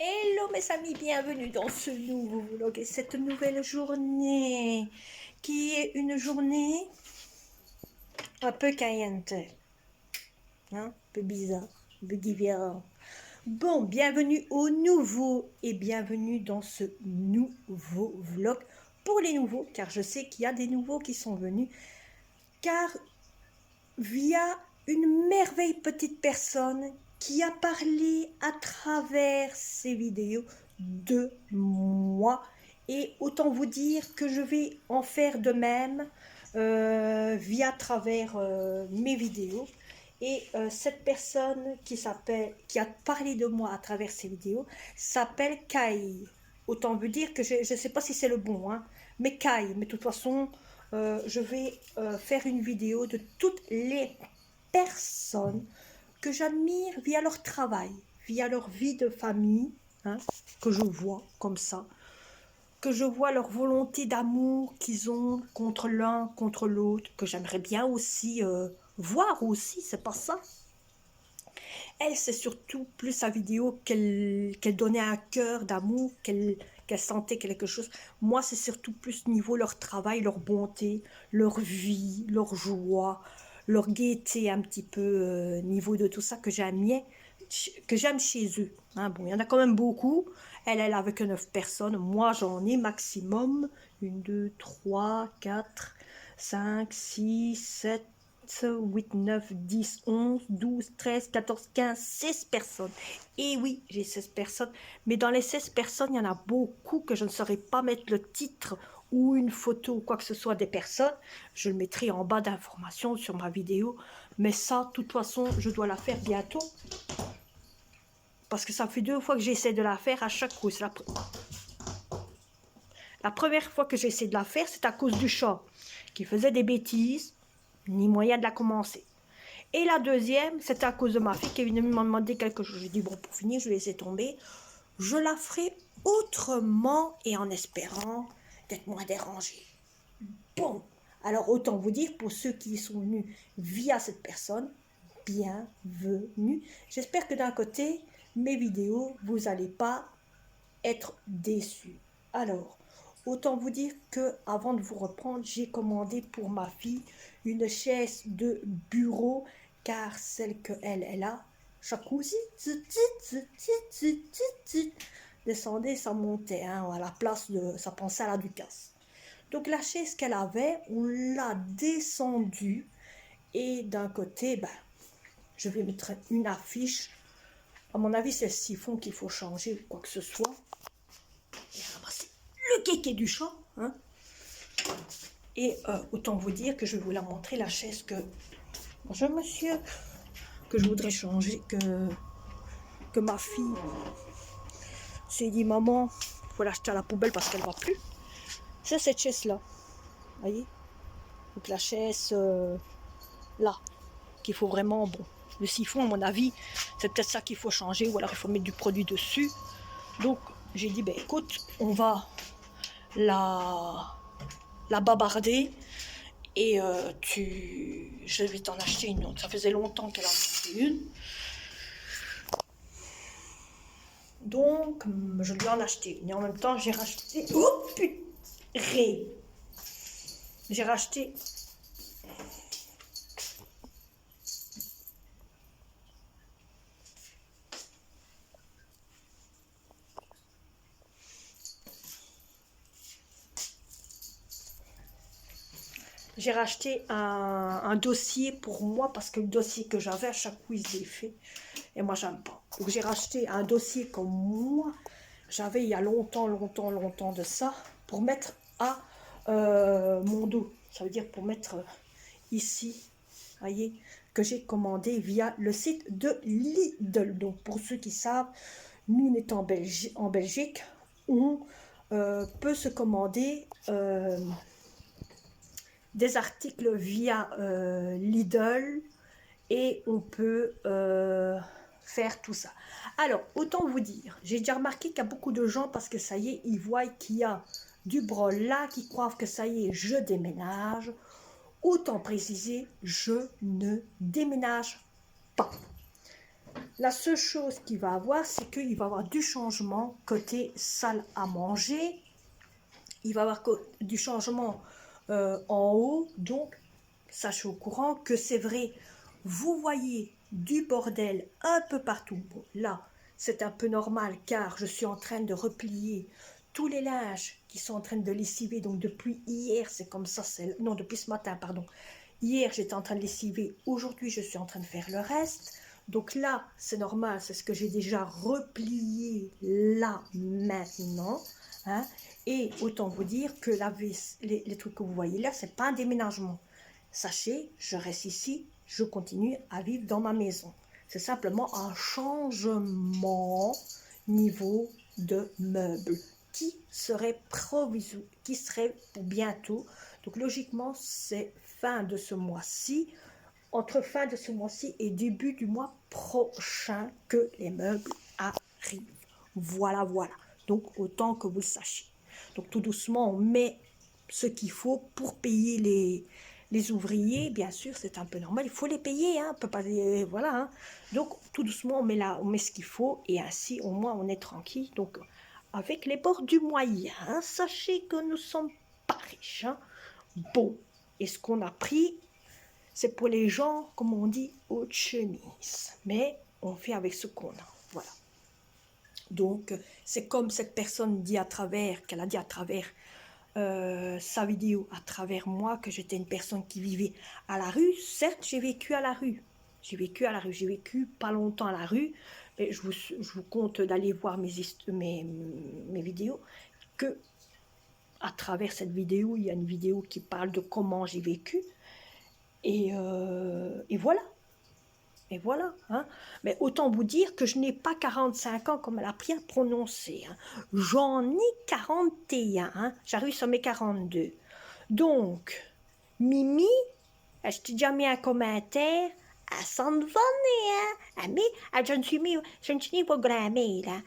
Hello mes amis, bienvenue dans ce nouveau vlog et cette nouvelle journée qui est une journée un peu caliente, hein, un peu bizarre, un peu différent. Bon, bienvenue au nouveau et bienvenue dans ce nouveau vlog pour les nouveaux, car je sais qu'il y a des nouveaux qui sont venus, car via une merveille petite personne qui a parlé à travers ces vidéos de moi, et autant vous dire que je vais en faire de même via travers mes vidéos. Et cette personne qui a parlé de moi à travers ces vidéos s'appelle Kai. Autant vous dire que je ne sais pas si c'est le bon, hein, mais Kai. Mais de toute façon, je vais faire une vidéo de toutes les personnes que j'admire via leur travail, via leur vie de famille, hein, que je vois comme ça, que je vois leur volonté d'amour qu'ils ont contre l'un, contre l'autre, que j'aimerais bien aussi voir aussi, c'est pas ça. Elle, c'est surtout plus sa vidéo qu'elle donnait un cœur d'amour, qu'elle sentait quelque chose. Moi, c'est surtout plus niveau leur travail, leur bonté, leur vie, leur joie, leur gaieté un petit peu, niveau de tout ça que j'aime chez eux. Hein, bon, il y en a quand même beaucoup. Elle avait que 9 personnes. Moi, j'en ai maximum 1, 2, 3, 4, 5, 6, 7, 8, 9, 10, 11, 12, 13, 14, 15, 16 personnes. Et oui, j'ai 16 personnes. Mais dans les 16 personnes, il y en a beaucoup que je ne saurais pas mettre le titre ou une photo ou quoi que ce soit des personnes. Je le mettrai en bas d'informations sur ma vidéo. Mais ça, de toute façon, je dois la faire bientôt. Parce que ça fait 2 fois que j'essaie de la faire à chaque coup. La première fois que j'ai essayé de la faire, c'est à cause du chat qui faisait des bêtises, ni moyen de la commencer. Et la deuxième, c'était à cause de ma fille qui est venue me demander quelque chose. J'ai dit, bon, pour finir, je vais laisser tomber. Je la ferai autrement et en espérant d'être moins dérangée. Bon, alors autant vous dire, pour ceux qui sont venus via cette personne, bienvenue. J'espère que d'un côté, mes vidéos, vous n'allez pas être déçus. Alors, autant vous dire que avant de vous reprendre, j'ai commandé pour ma fille une chaise de bureau, car celle qu'elle a, jacuzzi, descendait, ça montait, hein, à la place de, ça pensait à la Ducasse. Donc la chaise qu'elle avait, on l'a descendue, et d'un côté, ben, je vais mettre une affiche. À mon avis, c'est le siphon qu'il faut changer ou quoi que ce soit. Et ramasser le kéké du chat, hein. Et autant vous dire que je vais vous la montrer, la chaise que... Bonjour monsieur. Que je voudrais changer, que ma fille s'est dit, maman, il faut l'acheter à la poubelle parce qu'elle ne va plus. C'est cette chaise-là, voyez. Donc la chaise, là, qu'il faut vraiment, bon, le siphon, à mon avis, c'est peut-être ça qu'il faut changer, ou alors il faut mettre du produit dessus. Donc j'ai dit, ben écoute, on va la babarder, et je vais t'en acheter une autre. Ça faisait longtemps qu'elle en avait une. Donc, je lui en ai acheté une. Et en même temps, j'ai racheté... Oh, putain! J'ai racheté... J'ai racheté un dossier pour moi, parce que le dossier que j'avais, à chaque coup, il se défait. Et moi, j'aime pas. Donc, j'ai racheté un dossier comme moi. J'avais il y a longtemps de ça, pour mettre à mon dos. Ça veut dire pour mettre ici, voyez, que j'ai commandé via le site de Lidl. Donc, pour ceux qui savent, nous, on est en Belgique, on peut se commander... des articles via Lidl, et on peut faire tout ça. Alors, autant vous dire, j'ai déjà remarqué qu'il y a beaucoup de gens, parce que ça y est, ils voient qu'il y a du brol là, qui croient que ça y est, je déménage. Autant préciser, je ne déménage pas. La seule chose qu'il va avoir, c'est qu'il va avoir du changement côté salle à manger. Il va avoir du changement en haut. Donc, sachez au courant que c'est vrai, vous voyez du bordel un peu partout. Bon, là, c'est un peu normal car je suis en train de replier tous les linges qui sont en train de lessiver. Donc, depuis hier, c'est comme ça. Non, depuis ce matin, pardon. Hier, j'étais en train de lessiver. Aujourd'hui, je suis en train de faire le reste. Donc là, c'est normal, c'est ce que j'ai déjà replié là, maintenant. Hein. Et autant vous dire que les trucs que vous voyez là, c'est pas un déménagement. Sachez, je reste ici, je continue à vivre dans ma maison. C'est simplement un changement niveau de meubles qui serait provisoire, qui serait pour bientôt. Donc logiquement, c'est fin de ce mois-ci, entre fin de ce mois-ci et début du mois prochain que les meubles arrivent. Voilà, voilà. Donc autant que vous le sachiez. Donc tout doucement, on met ce qu'il faut pour payer les ouvriers. Bien sûr, c'est un peu normal. Il faut les payer, hein, on peut pas, voilà. Hein. Donc tout doucement, on met ce qu'il faut et ainsi au moins on est tranquille. Donc avec les bords du moyen, hein, sachez que nous ne sommes pas riches. Hein. Bon, et ce qu'on a pris, c'est pour les gens, comme on dit, haute chemise. Mais on fait avec ce qu'on a. Voilà. Donc, c'est comme cette personne dit à travers, qu'elle a dit à travers sa vidéo, à travers moi, que j'étais une personne qui vivait à la rue. Certes, j'ai vécu à la rue. J'ai vécu pas longtemps à la rue. Mais je vous compte d'aller voir mes vidéos. Que à travers cette vidéo, il y a une vidéo qui parle de comment j'ai vécu. Et voilà. Et voilà. Hein. Mais autant vous dire que je n'ai pas 45 ans comme elle a pris à prononcer. Hein. J'en ai 41. Hein. J'arrive sur mes 42. Donc, Mimi, je t'ai déjà mis un commentaire. Elle s'en va, hein. Je ne suis ni programmée, là.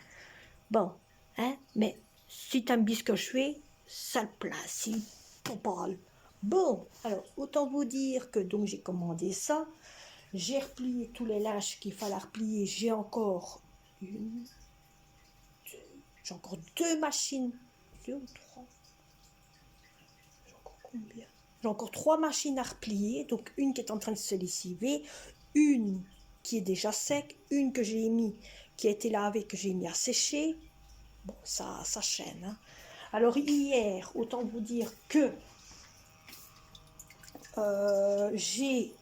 Bon, hein. Mais si tu aimes bien ce que je fais, ça le place. Si on parle. Bon, alors, autant vous dire que donc j'ai commandé ça. J'ai replié tous les linges qu'il fallait replier. J'ai encore j'ai encore deux machines. Deux ou trois. J'ai encore combien? J'ai encore trois machines à replier. Donc une qui est en train de se lessiver, une qui est déjà sec, une que j'ai mis, qui a été lavée, que j'ai mis à sécher. Bon, ça chaîne. Hein. Alors hier, autant vous dire que j'ai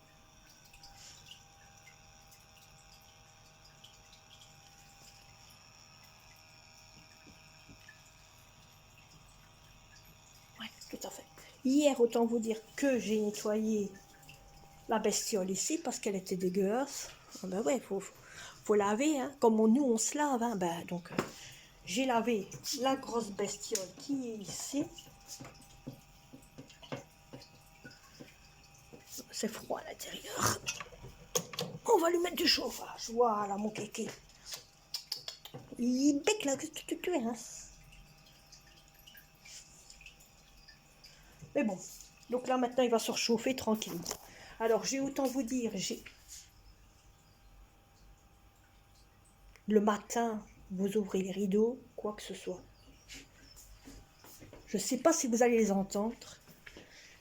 tout à fait. Hier, autant vous dire que j'ai nettoyé la bestiole ici parce qu'elle était dégueulasse. Ah ben ouais, faut laver, hein. Comme nous on se lave, hein. Ben, donc j'ai lavé la grosse bestiole qui est ici. C'est froid à l'intérieur. On va lui mettre du chauffage. Voilà mon kéké. Il bec là, qu'est-ce que tu es, hein. Mais bon, donc là maintenant il va se réchauffer tranquille. Alors j'ai autant vous dire, le matin, vous ouvrez les rideaux, quoi que ce soit. Je ne sais pas si vous allez les entendre.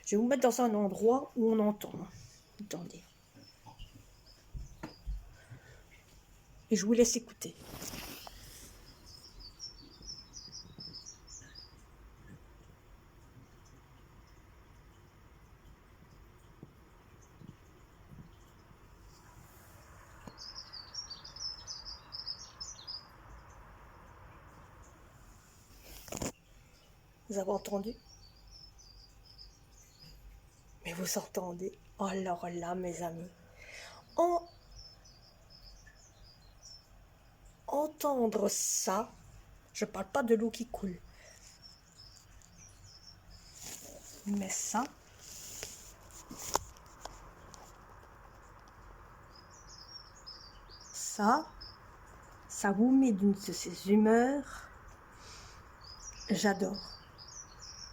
Je vais vous mettre dans un endroit où on entend. Attendez. Et je vous laisse écouter. Vous avez entendu? Mais vous entendez? Alors là, mes amis, entendre ça, je parle pas de l'eau qui coule, mais ça vous met d'une de ces humeurs. J'adore.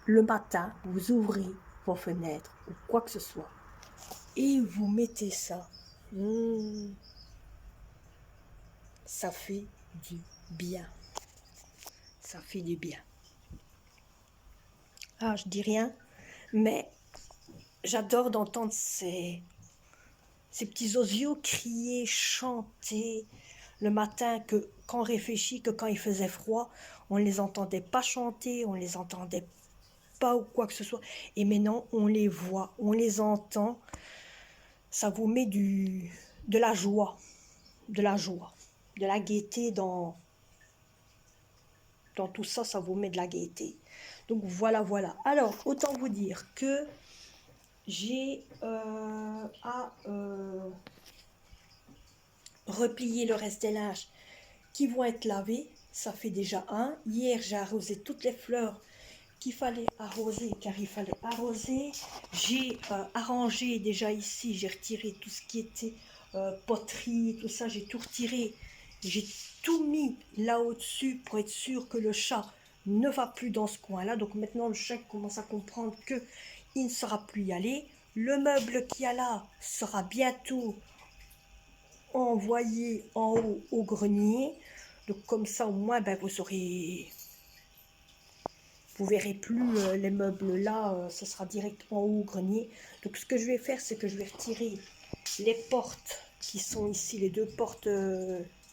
Le matin, vous ouvrez vos fenêtres ou quoi que ce soit et vous mettez ça. ça fait du bien. Ça fait du bien. Ah, je dis rien, mais j'adore d'entendre ces petits osios crier, chanter le matin, que quand on réfléchit que quand il faisait froid, on ne les entendait pas chanter, on ne les entendait pas ou quoi que ce soit. Et maintenant, on les voit, on les entend. Ça vous met de la joie, de la joie, de la gaieté dans tout ça, ça vous met de la gaieté. Donc voilà, voilà. Alors, autant vous dire que j'ai à replier le reste des linges qui vont être lavés. Ça fait déjà un. Hier, j'ai arrosé toutes les fleurs qu'il fallait arroser, car il fallait arroser. J'ai arrangé déjà ici, j'ai retiré tout ce qui était poterie, tout ça, j'ai tout retiré. J'ai tout mis là au-dessus pour être sûr que le chat ne va plus dans ce coin-là. Donc maintenant, le chat commence à comprendre que il ne sera plus y aller. Le meuble qu'il y a là sera bientôt envoyé en haut au grenier. Donc comme ça, au moins, ben, vous verrez plus les meubles là, ce sera directement au grenier. Donc ce que je vais faire, c'est que je vais retirer les portes qui sont ici, les deux portes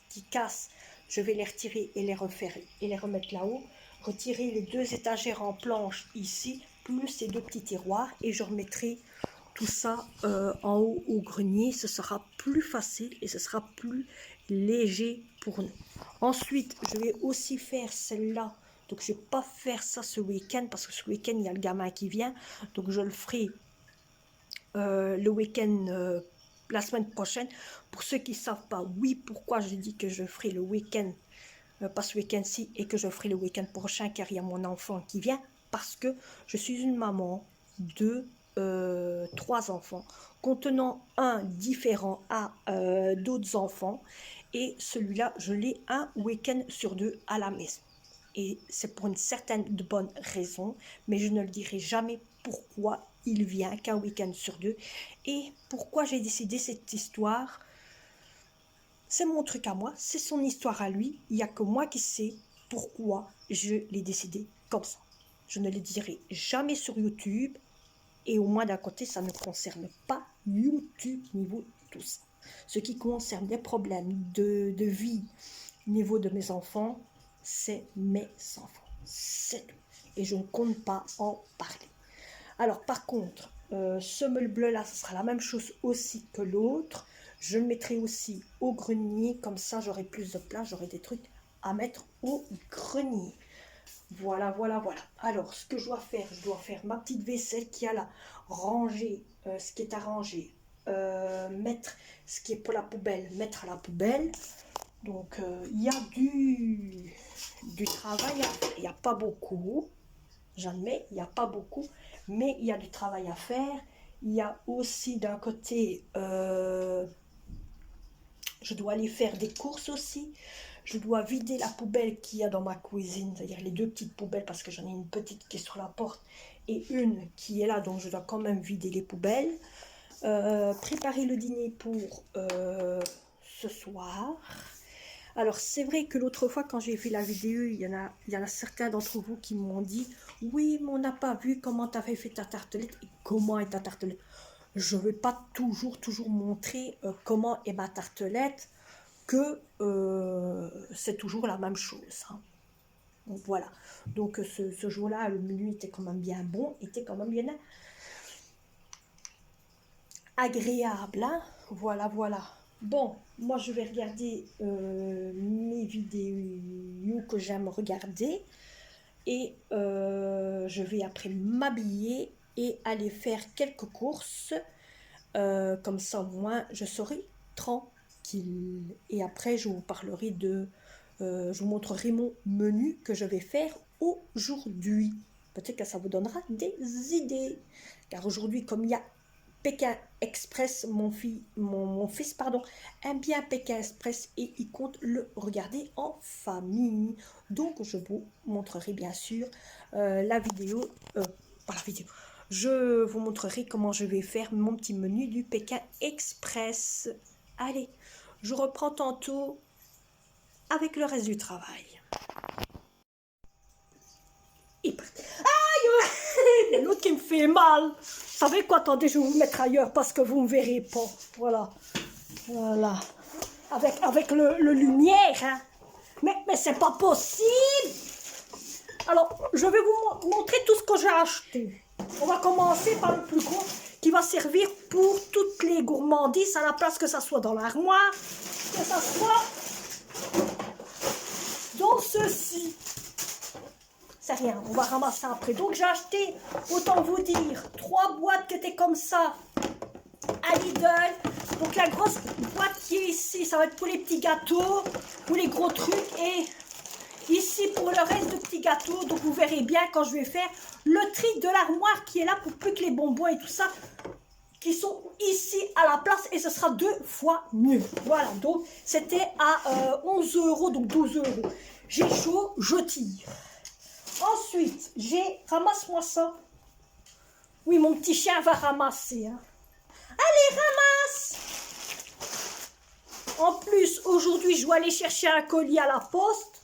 qui cassent. Je vais les retirer et les refaire et les remettre là-haut. Retirer les deux étagères en planche ici, plus ces deux petits tiroirs, et je remettrai tout ça en haut au grenier. Ce sera plus facile et ce sera plus léger pour nous. Ensuite, je vais aussi faire celle-là. Donc, je ne vais pas faire ça ce week-end parce que ce week-end, il y a le gamin qui vient. Donc, je le ferai le week-end, la semaine prochaine. Pour ceux qui ne savent pas, oui, pourquoi je dis que je ferai le week-end, pas ce week-end-ci, et que je ferai le week-end prochain, car il y a mon enfant qui vient. Parce que je suis une maman de 3 enfants, contenant un différent à d'autres enfants. Et celui-là, je l'ai un week-end sur 2 à la maison. Et c'est pour une certaine de bonne raison, mais je ne le dirai jamais pourquoi il vient qu'un week-end sur 2. Et pourquoi j'ai décidé cette histoire. C'est mon truc à moi, c'est son histoire à lui. Il n'y a que moi qui sais pourquoi je l'ai décidé comme ça. Je ne le dirai jamais sur YouTube. Et au moins d'un côté, ça ne concerne pas YouTube niveau tout ça. Ce qui concerne les problèmes de vie niveau de mes enfants, c'est mes enfants. C'est tout. Et je ne compte pas en parler. Alors par contre, ce meuble-là, ce sera la même chose aussi que l'autre. Je le mettrai aussi au grenier. Comme ça, j'aurai plus de place, j'aurai des trucs à mettre au grenier. Voilà, voilà, voilà. Alors, ce que je dois faire ma petite vaisselle qui a là, ranger ce qui est à ranger, mettre ce qui est pour la poubelle, mettre à la poubelle. Donc, il y a du travail à faire. Il n'y a pas beaucoup, j'admets, il n'y a pas beaucoup, mais il y a du travail à faire. Il y a aussi d'un côté, je dois aller faire des courses aussi. Je dois vider la poubelle qu'il y a dans ma cuisine, c'est-à-dire les deux petites poubelles, parce que j'en ai une petite qui est sur la porte et une qui est là, donc je dois quand même vider les poubelles. Préparer le dîner pour ce soir. Alors c'est vrai que l'autre fois quand j'ai fait la vidéo, il y en a certains d'entre vous qui m'ont dit « Oui, mais on n'a pas vu comment tu avais fait ta tartelette. » Et comment est ta tartelette? Je ne vais pas toujours montrer comment est ma tartelette, que c'est toujours la même chose. Hein. Donc voilà. Donc ce jour-là, le menu était quand même bien bon, était quand même bien agréable. Hein. Voilà, voilà. Bon, moi je vais regarder mes vidéos que j'aime regarder et je vais après m'habiller et aller faire quelques courses. Comme ça au moins je serai tranquille. Et après je vous parlerai je vous montrerai mon menu que je vais faire aujourd'hui. Peut-être que ça vous donnera des idées. Car aujourd'hui, comme il y a Pékin Express, mon fils aime bien Pékin Express et il compte le regarder en famille. Donc je vous montrerai bien sûr la vidéo, pas la vidéo, je vous montrerai comment je vais faire mon petit menu du Pékin Express. Allez, je reprends tantôt avec le reste du travail. Aïe, il y a l'autre qui me fait mal. Vous savez quoi, attendez, je vais vous mettre ailleurs parce que vous ne me verrez pas. Voilà. Voilà. Avec le lumière, hein. Mais c'est pas possible. Alors, je vais vous montrer tout ce que j'ai acheté. On va commencer par le plus gros qui va servir pour toutes les gourmandises à la place que ça soit dans l'armoire, que ça soit dans ceci. C'est rien, on va ramasser après. Donc j'ai acheté, autant vous dire, 3 boîtes qui étaient comme ça à Lidl. Donc la grosse boîte qui est ici, ça va être pour les petits gâteaux, pour les gros trucs. Et ici pour le reste de petits gâteaux. Donc vous verrez bien quand je vais faire le tri de l'armoire qui est là pour plus que les bonbons et tout ça qui sont ici à la place, et ce sera 2 fois mieux. Voilà, donc c'était à 11 €, donc 12 €. J'ai chaud, je tire. Ensuite, ramasse-moi ça. Oui, mon petit chien va ramasser. Hein. Allez, ramasse! En plus, aujourd'hui, je dois aller chercher un colis à la poste.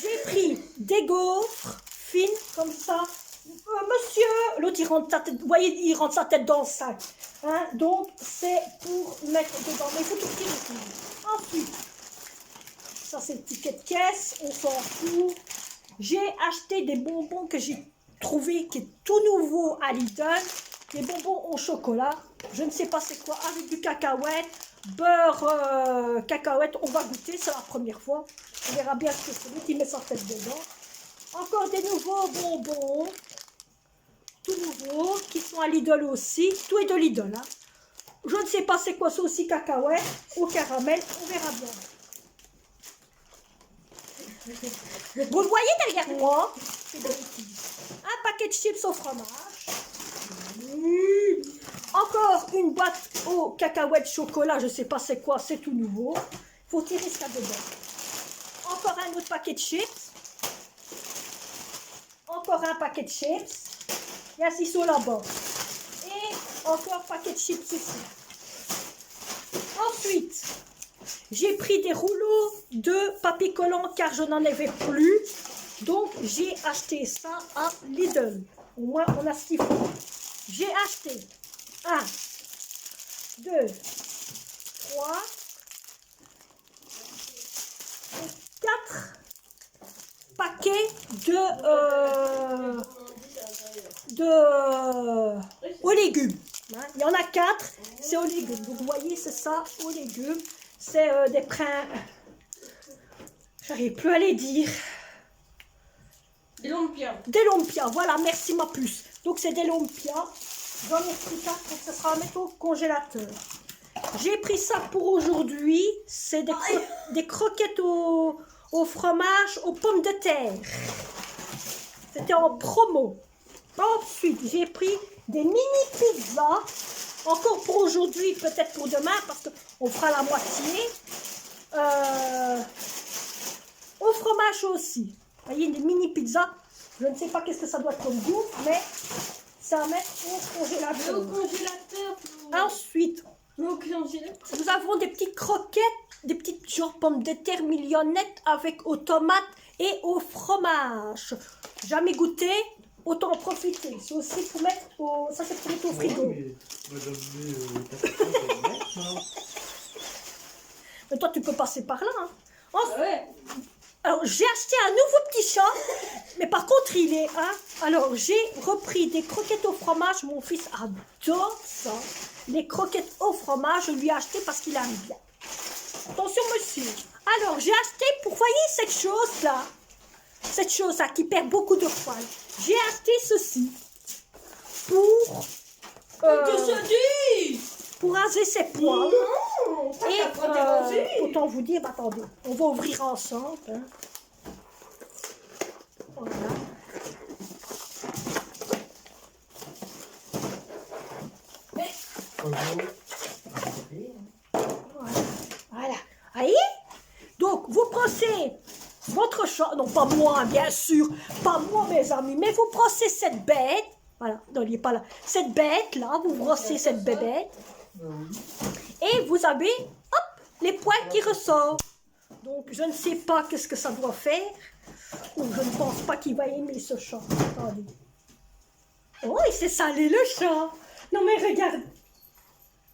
J'ai pris des gaufres fines, comme ça. Monsieur, l'autre, il rentre sa tête, vous voyez, il rentre sa tête dans le sac. Hein, donc, c'est pour mettre dedans. Mais il faut tout tirer. Ensuite, ça, c'est le ticket de caisse. On s'en fout. J'ai acheté des bonbons que j'ai trouvé qui est tout nouveau à Lidl. Des bonbons au chocolat. Je ne sais pas c'est quoi. Avec du cacahuète, beurre, cacahuète. On va goûter, c'est la première fois. On verra bien ce que c'est. L'autre, il met sa tête dedans. Encore des nouveaux bonbons. Tout nouveaux. Qui sont à Lidl aussi. Tout est de Lidl. Hein. Je ne sais pas c'est quoi. C'est aussi cacahuète au caramel. On verra bien. Vous le voyez derrière moi, un paquet de chips au fromage, encore une boîte au cacahuètes chocolat, je ne sais pas c'est quoi, c'est tout nouveau, il faut tirer ce qu'il y a dedans. Encore un autre paquet de chips, encore un paquet de chips, il y a 6 sauts là-bas, et encore un paquet de chips ici. Ensuite, j'ai pris des rouleaux de papier collant car je n'en avais plus. Donc, j'ai acheté ça à Lidl. Au moins, on a ce qu'il faut. J'ai acheté 1, 2, 3, 4 paquets aux légumes. Hein, il y en a 4, c'est aux légumes. Donc, vous voyez, c'est ça, aux légumes. C'est des prins. J'arrive plus à les dire. Des lumpias. Des lumpias, voilà, merci ma puce. Donc c'est des lumpias. J'en ai pris 4, donc ça sera à mettre au congélateur. J'ai pris ça pour aujourd'hui. C'est des croquettes au fromage, aux pommes de terre. C'était en promo. Ensuite, j'ai pris des mini pizzas. Encore pour aujourd'hui, peut-être pour demain, parce qu'on fera la moitié. Au fromage aussi. Vous voyez, des mini pizzas. Je ne sais pas qu'est-ce que ça doit être comme goût, mais ça va mettre au congélateur. Au congélateur. Ensuite, nous avons des petites croquettes, des petites genre pommes de terre mignonnettes avec aux tomates et au fromage. Jamais goûté. Autant en profiter. C'est aussi pour mettre au... Ça, c'est pour mettre au frigo. Mais toi, tu peux passer par là. Hein. Ouais. Alors, j'ai acheté un nouveau petit chat. Mais par contre, il est... Hein, alors, j'ai repris des croquettes au fromage. Mon fils adore ça. Les croquettes au fromage, je lui ai acheté parce qu'il aime bien. Attention, monsieur. Alors, j'ai acheté, pour voyez cette chose-là. Cette chose-là qui perd beaucoup de poils. J'ai acheté ceci pour raser ses poils. Non, Et autant vous dire, attendez, on va ouvrir ensemble. Hein. Voilà. Voilà. Voyez? Donc, vous brossez votre chat, non pas moi bien sûr, pas moi mes amis, mais vous brossez cette bête, voilà, non il n'est pas là, cette bête là, vous brossez cette bébête, et vous avez, hop, les poils qui ressortent. Donc, je ne sais pas qu'est-ce que ça doit faire. Ou je ne pense pas qu'il va aimer ce chat. Attendez. Oh, il s'est salé le chat. Non, mais regarde.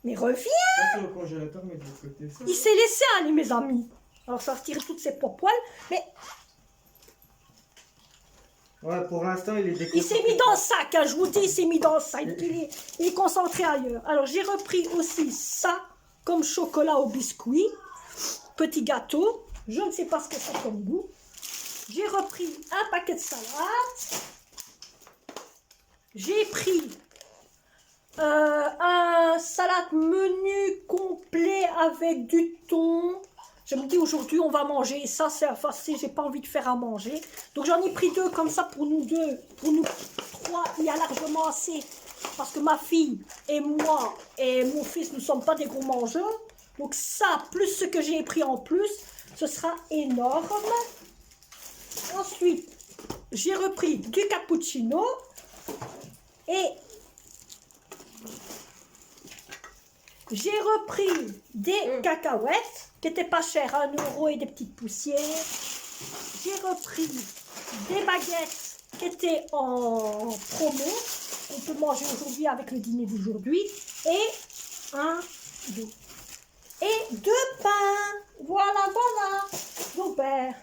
Mais reviens. Ça, c'est au congélateur, mais de l'autre côté, ça. Il s'est laissé aller, mes amis. Alors, ça va retirer toutes ses poils. Mais Ouais, pour l'instant, il est déconcentré. il s'est mis dans le sac. Hein, je vous dis, il s'est mis dans le sac. Il est concentré ailleurs. Alors, j'ai repris aussi ça comme chocolat au biscuit. Petit gâteau. Je ne sais pas ce que c'est comme goût. J'ai repris un paquet de salade. J'ai pris un salade menu complet avec du thon. Je me dis aujourd'hui on va manger. Ça c'est facile, j'ai pas envie de faire à manger. Donc j'en ai pris 2 comme ça pour nous 2. Pour nous 3, il y a largement assez. Parce que ma fille et moi et mon fils ne sommes pas des gros mangeurs. Donc ça, plus ce que j'ai pris en plus, ce sera énorme. Ensuite, j'ai repris du cappuccino et j'ai repris des cacahuètes qui n'étaient pas chères, 1 € et des petites poussières. J'ai repris des baguettes qui étaient en promo. On peut manger aujourd'hui avec le dîner d'aujourd'hui. Et 1, 2. Et 2 pains. Voilà, voilà. Donc, ben,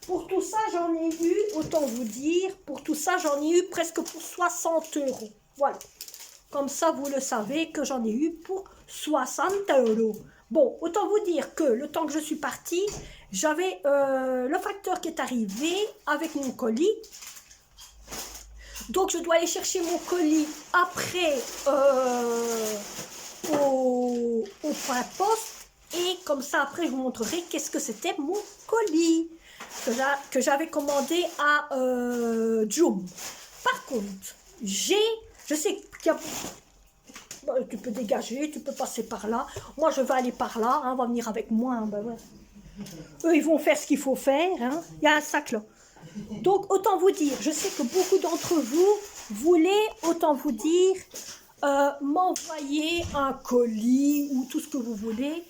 pour tout ça, j'en ai eu, autant vous dire, pour tout ça, j'en ai eu presque pour 60 €. Voilà. Comme ça, vous le savez que j'en ai eu pour 60 €. Bon, autant vous dire que le temps que je suis partie, j'avais le facteur qui est arrivé avec mon colis. Donc, je dois aller chercher mon colis après au point poste. Et comme ça, après, je vous montrerai qu'est-ce que c'était mon colis que j'avais commandé à Joom. Par contre, je sais qu'il y a... Bon, tu peux dégager, tu peux passer par là. Moi, je vais aller par là. Hein, on va venir avec moi. Hein, ben ouais. Eux, ils vont faire ce qu'il faut faire. Hein. Il y a un sac là. Donc, autant vous dire, je sais que beaucoup d'entre vous voulez, autant vous dire, m'envoyer un colis ou tout ce que vous voulez.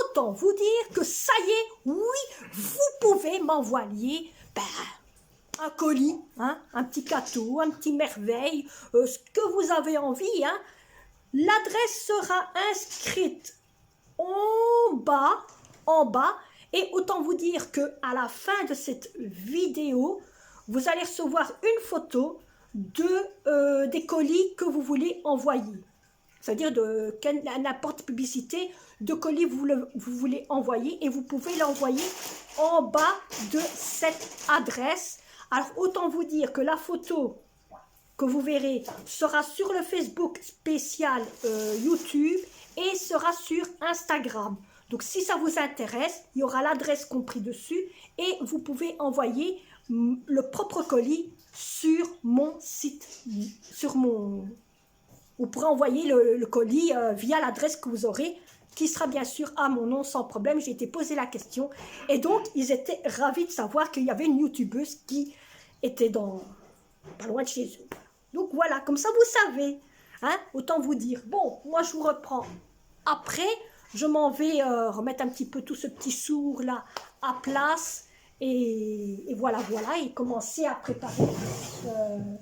Autant vous dire que ça y est, oui, vous pouvez m'envoyer un colis, hein, un petit gâteau, un petit merveille, ce que vous avez envie. Hein. L'adresse sera inscrite en bas, et autant vous dire que à la fin de cette vidéo, vous allez recevoir une photo des colis que vous voulez envoyer. C'est-à-dire de n'importe publicité de colis vous voulez envoyer, et vous pouvez l'envoyer en bas de cette adresse. Alors autant vous dire que la photo que vous verrez sera sur le Facebook spécial YouTube et sera sur Instagram. Donc si ça vous intéresse, il y aura l'adresse compris dessus et vous pouvez envoyer le propre colis sur mon site, vous pourrez envoyer le colis via l'adresse que vous aurez, qui sera bien sûr à mon nom sans problème. J'ai été posé la question et donc ils étaient ravis de savoir qu'il y avait une youtubeuse qui était pas loin de chez eux. Donc voilà, comme ça vous savez, hein, autant vous dire. Bon, moi je vous reprends après, je m'en vais remettre un petit peu tout ce petit sourd là à place et voilà, et commencer à préparer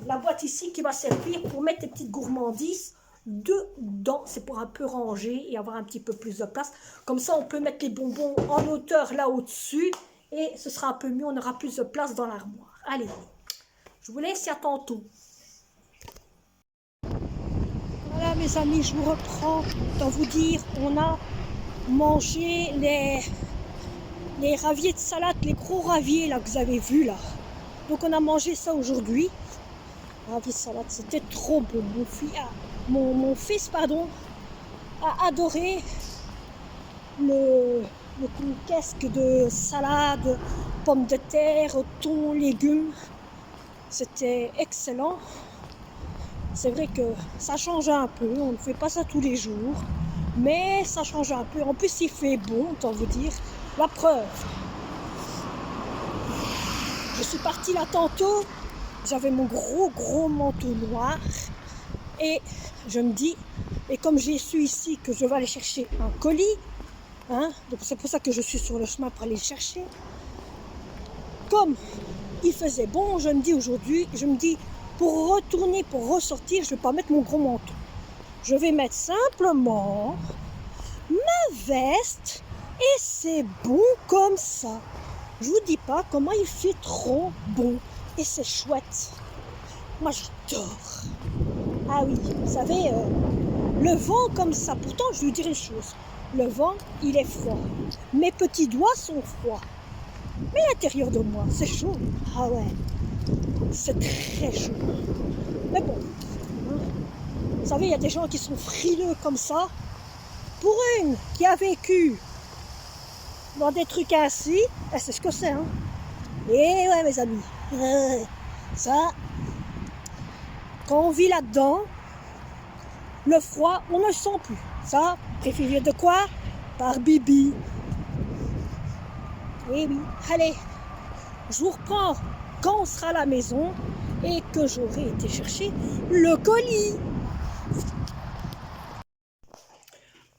la boîte ici qui va servir pour mettre des petites gourmandises dedans. C'est pour un peu ranger et avoir un petit peu plus de place. Comme ça, on peut mettre les bonbons en hauteur là au-dessus et ce sera un peu mieux, on aura plus de place dans l'armoire. Allez, je vous laisse, à tantôt. Voilà mes amis, je vous reprends. Dans vous dire, on a mangé les raviers de salade, les gros raviers là que vous avez vus là. Donc on a mangé ça aujourd'hui. Raviers de salade, c'était trop bon. Mon fils a adoré le casque de salade, pommes de terre, thon, légumes. C'était excellent. C'est vrai que ça change un peu, on ne fait pas ça tous les jours, mais ça change un peu. En plus, il fait bon, autant vous dire. La preuve. Je suis partie là tantôt, j'avais mon gros manteau noir et je me dis, et comme j'ai su ici que je vais aller chercher un colis, Hein? Donc c'est pour ça que je suis sur le chemin pour aller le chercher. Comme il faisait bon, je me dis aujourd'hui, pour retourner, pour ressortir, je ne vais pas mettre mon gros manteau. Je vais mettre simplement ma veste et c'est bon comme ça. Je vous dis pas comment il fait trop bon et c'est chouette. Moi j'adore. Ah oui, vous savez, le vent comme ça, pourtant je vais vous dire une chose, le vent il est froid, mes petits doigts sont froids, mais l'intérieur de moi c'est chaud. Ah ouais, c'est très chaud. Mais bon, hein, vous savez, il y a des gens qui sont frileux comme ça. Pour une qui a vécu dans des trucs ainsi, c'est ce que c'est. Hein. Et ouais mes amis, ça, quand on vit là-dedans, le froid, on ne le sent plus. Ça, préféré de quoi? Par Bibi. Oui, oui. Allez, je vous reprends quand on sera à la maison et que j'aurai été chercher le colis.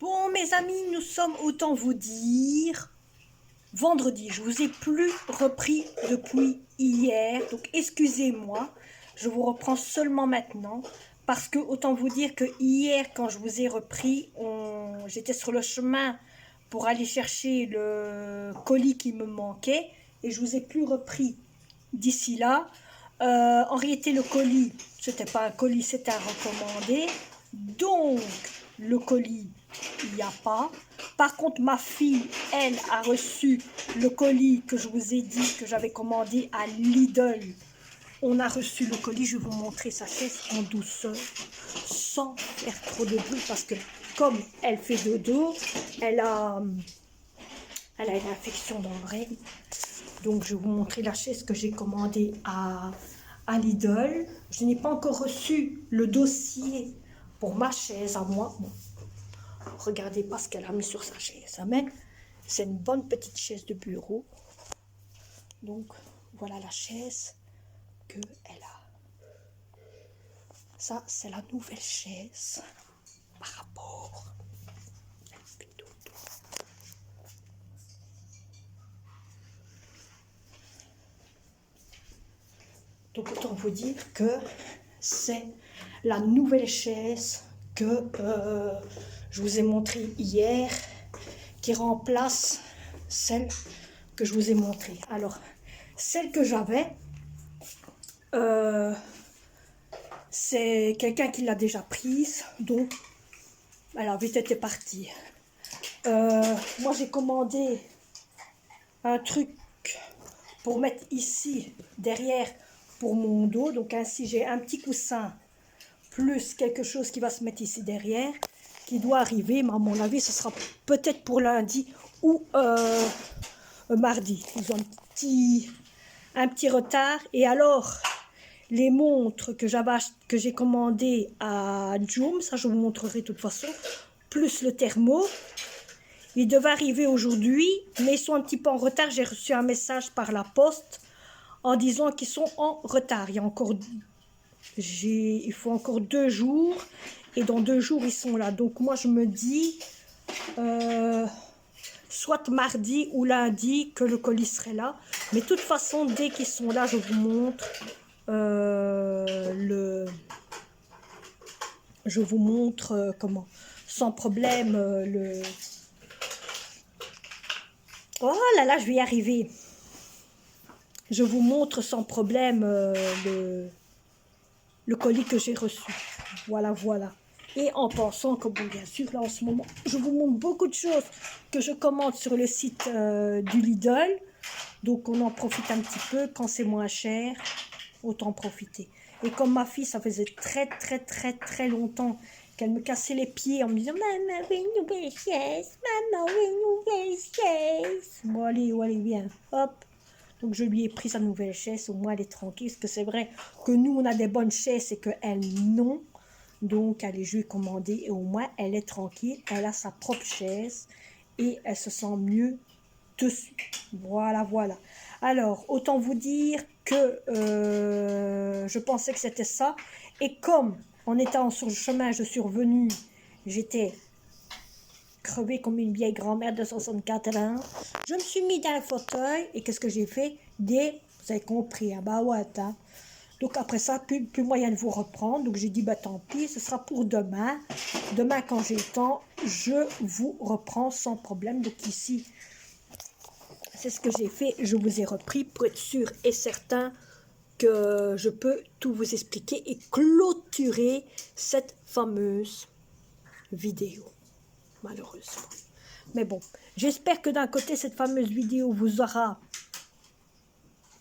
Bon, mes amis, nous sommes, autant vous dire, vendredi. Je vous ai plus repris depuis hier, donc excusez-moi. Je vous reprends seulement maintenant. Parce que, autant vous dire que hier, quand je vous ai repris, j'étais sur le chemin pour aller chercher le colis qui me manquait. Et je vous ai plus repris d'ici là. En réalité, le colis, c'était pas un colis, c'était un recommandé. Donc, le colis, il n'y a pas. Par contre, ma fille, elle, a reçu le colis que je vous ai dit que j'avais commandé à Lidl. On a reçu le colis, je vais vous montrer sa chaise en douceur, sans faire trop de bruit, parce que comme elle fait dodo, elle a une infection dans l'oreille. Donc je vais vous montrer la chaise que j'ai commandée à Lidl. Je n'ai pas encore reçu le dossier pour ma chaise à moi. Bon, regardez pas ce qu'elle a mis sur sa chaise. Mais c'est une bonne petite chaise de bureau. Donc voilà la chaise qu'elle a. Ça, c'est la nouvelle chaise par rapport. Donc autant vous dire que c'est la nouvelle chaise que je vous ai montrée hier, qui remplace celle que je vous ai montrée. Alors, celle que j'avais, c'est quelqu'un qui l'a déjà prise, donc elle a vite été partie. Moi, j'ai commandé un truc pour mettre ici, derrière, pour mon dos. Donc ainsi, j'ai un petit coussin, plus quelque chose qui va se mettre ici derrière, qui doit arriver, mais à mon avis, ce sera peut-être pour lundi ou mardi. Ils ont un petit retard. Et alors, les montres que j'ai commandées à Joom, ça je vous montrerai de toute façon, plus le thermo, ils devaient arriver aujourd'hui, mais ils sont un petit peu en retard. J'ai reçu un message par la poste en disant qu'ils sont en retard. Il faut encore 2 jours, et dans 2 jours ils sont là. Donc moi je me dis soit mardi ou lundi que le colis serait là. Mais de toute façon, dès qu'ils sont là, je vous montre comment, sans problème, oh là là, je vais y arriver. Je vous montre sans problème le colis que j'ai reçu. Voilà, voilà. Et en pensant que, bon, bien sûr, là en ce moment, je vous montre beaucoup de choses que je commande sur le site du Lidl. Donc on en profite un petit peu. Quand c'est moins cher, autant en profiter. Et comme ma fille, ça faisait très longtemps qu'elle me cassait les pieds en me disant « Maman, oui, une nouvelle chaise, maman, oui, une nouvelle chaise ». Bon, allez, viens, hop. Donc je lui ai pris sa nouvelle chaise, au moins elle est tranquille. Parce que c'est vrai que nous, on a des bonnes chaises et qu'elle, non. Donc allez, je lui ai commandé et au moins elle est tranquille. Elle a sa propre chaise et elle se sent mieux dessus. Voilà, voilà. Alors, autant vous dire que je pensais que c'était ça. Et comme en étant sur le chemin, je suis revenue, j'étais crevé comme une vieille grand-mère de 64 ans. Je me suis mis dans le fauteuil et qu'est-ce que j'ai fait? Vous avez compris, hein? Bah ouais, hein. Donc après ça, plus moyen de vous reprendre. Donc j'ai dit, bah tant pis, ce sera pour demain. Demain, quand j'ai le temps, je vous reprends sans problème. Donc ici, c'est ce que j'ai fait. Je vous ai repris pour être sûr et certain que je peux tout vous expliquer et clôturer cette fameuse vidéo, malheureusement. Mais bon, j'espère que d'un côté, cette fameuse vidéo vous aura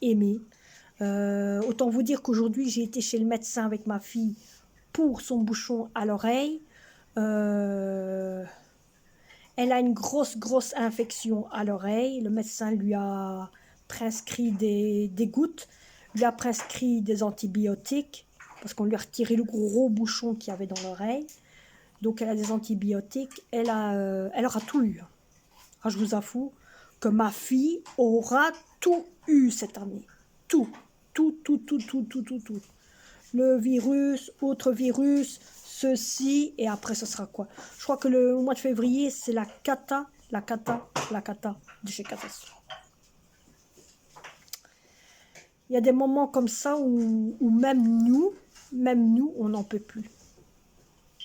aimé. Autant vous dire qu'aujourd'hui, j'ai été chez le médecin avec ma fille pour son bouchon à l'oreille. Elle a une grosse infection à l'oreille. Le médecin lui a prescrit des gouttes, lui a prescrit des antibiotiques, parce qu'on lui a retiré le gros bouchon qu'il y avait dans l'oreille. Donc elle a des antibiotiques, elle aura tout eu. Ah, je vous avoue que ma fille aura tout eu cette année. Tout. Le virus, autre virus, ceci, et après ce sera quoi? Je crois que le mois de février, c'est la cata de chez Catastrophe. Il y a des moments comme ça où même nous, on n'en peut plus.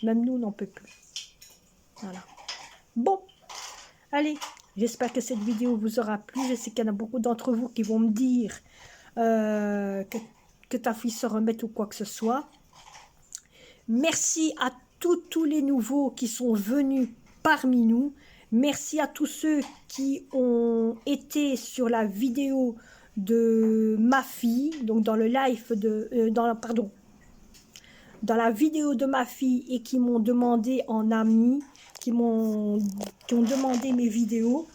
Même nous, on n'en peut plus. Voilà. Bon, allez, j'espère que cette vidéo vous aura plu. Je sais qu'il y en a beaucoup d'entre vous qui vont me dire que ta fille se remette ou quoi que ce soit. Merci à tous les nouveaux qui sont venus parmi nous. Merci à tous ceux qui ont été sur la vidéo de ma fille, donc dans le live de... dans la vidéo de ma fille et qui m'ont demandé en ami, qui ont demandé mes vidéos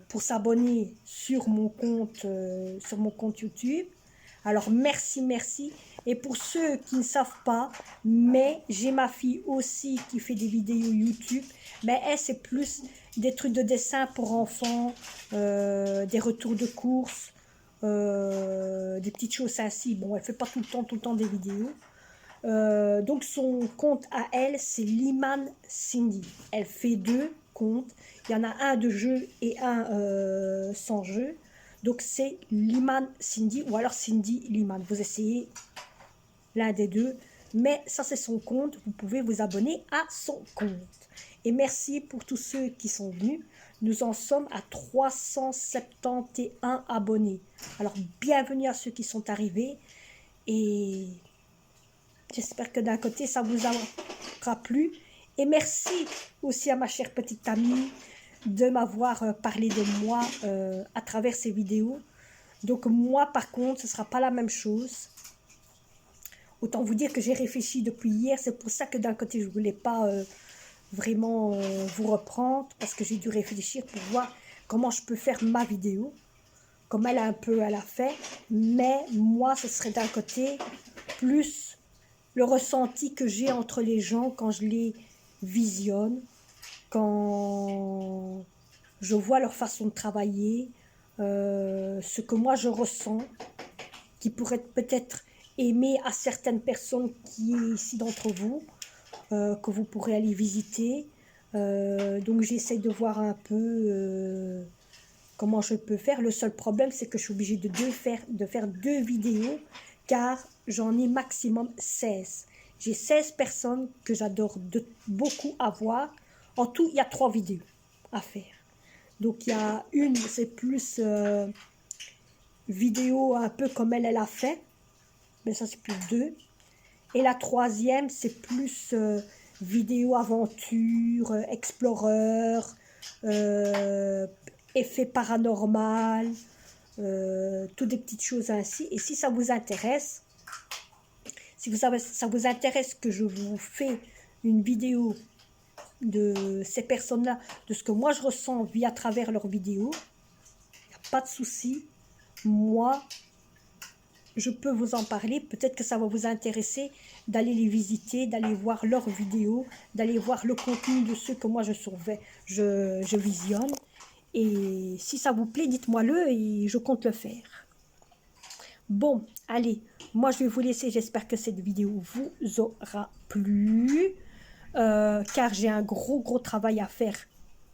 pour s'abonner sur mon compte YouTube. Alors merci. Et pour ceux qui ne savent pas, mais j'ai ma fille aussi qui fait des vidéos YouTube, mais elle c'est plus des trucs de dessin pour enfants, des retours de course, des petites choses ainsi. Bon, elle fait pas tout le temps des vidéos. Donc son compte à elle, c'est Liman Cindy. Elle fait 2 comptes. Il y en a un de jeu et un sans jeu. Donc c'est Liman Cindy ou alors Cindy Liman. Vous essayez l'un des deux. Mais ça c'est son compte. Vous pouvez vous abonner à son compte. Et merci pour tous ceux qui sont venus. Nous en sommes à 371 abonnés. Alors bienvenue à ceux qui sont arrivés. Et j'espère que d'un côté, ça vous aura plu. Et merci aussi à ma chère petite amie de m'avoir parlé de moi à travers ces vidéos. Donc moi, par contre, ce ne sera pas la même chose. Autant vous dire que j'ai réfléchi depuis hier. C'est pour ça que d'un côté, je ne voulais pas vraiment vous reprendre. Parce que j'ai dû réfléchir pour voir comment je peux faire ma vidéo. Comme elle a fait. Mais moi, ce serait d'un côté plus le ressenti que j'ai entre les gens quand je les visionne, quand je vois leur façon de travailler, ce que moi je ressens, qui pourrait peut-être aimer à certaines personnes qui est ici d'entre vous, que vous pourrez aller visiter. Donc j'essaie de voir un peu comment je peux faire. Le seul problème, c'est que je suis obligée de faire 2 vidéos, car j'en ai maximum 16. J'ai 16 personnes que j'adore beaucoup avoir. En tout, il y a 3 vidéos à faire. Donc, il y a une, c'est plus vidéo un peu comme elle a fait. Mais ça, c'est plus 2. Et la 3e, c'est plus vidéo aventure, explorer, effet paranormal, toutes des petites choses ainsi. Et si ça vous intéresse, ça vous intéresse que je vous fais une vidéo de ces personnes-là, de ce que moi je ressens via travers leurs vidéos, il n'y a pas de souci. Moi, je peux vous en parler. Peut-être que ça va vous intéresser d'aller les visiter, d'aller voir leurs vidéos, d'aller voir le contenu de ceux que moi je visionne. Et si ça vous plaît, dites-moi-le et je compte le faire. Bon, allez, moi je vais vous laisser. J'espère que cette vidéo vous aura plu. car j'ai un gros travail à faire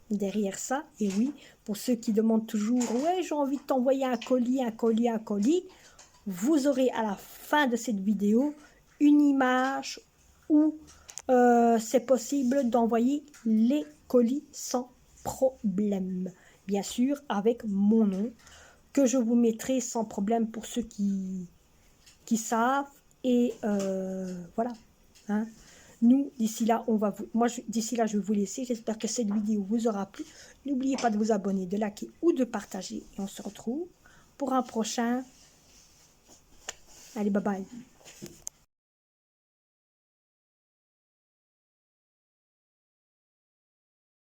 derrière ça. Et oui, pour ceux qui demandent toujours, ouais, j'ai envie de t'envoyer un colis, vous aurez à la fin de cette vidéo une image où c'est possible d'envoyer les colis sans problème. Bien sûr, avec mon nom, que je vous mettrai sans problème pour ceux qui savent. Et voilà. Hein. Nous, d'ici là, d'ici là, je vais vous laisser. J'espère que cette vidéo vous aura plu. N'oubliez pas de vous abonner, de liker ou de partager. Et on se retrouve pour un prochain. Allez, bye bye.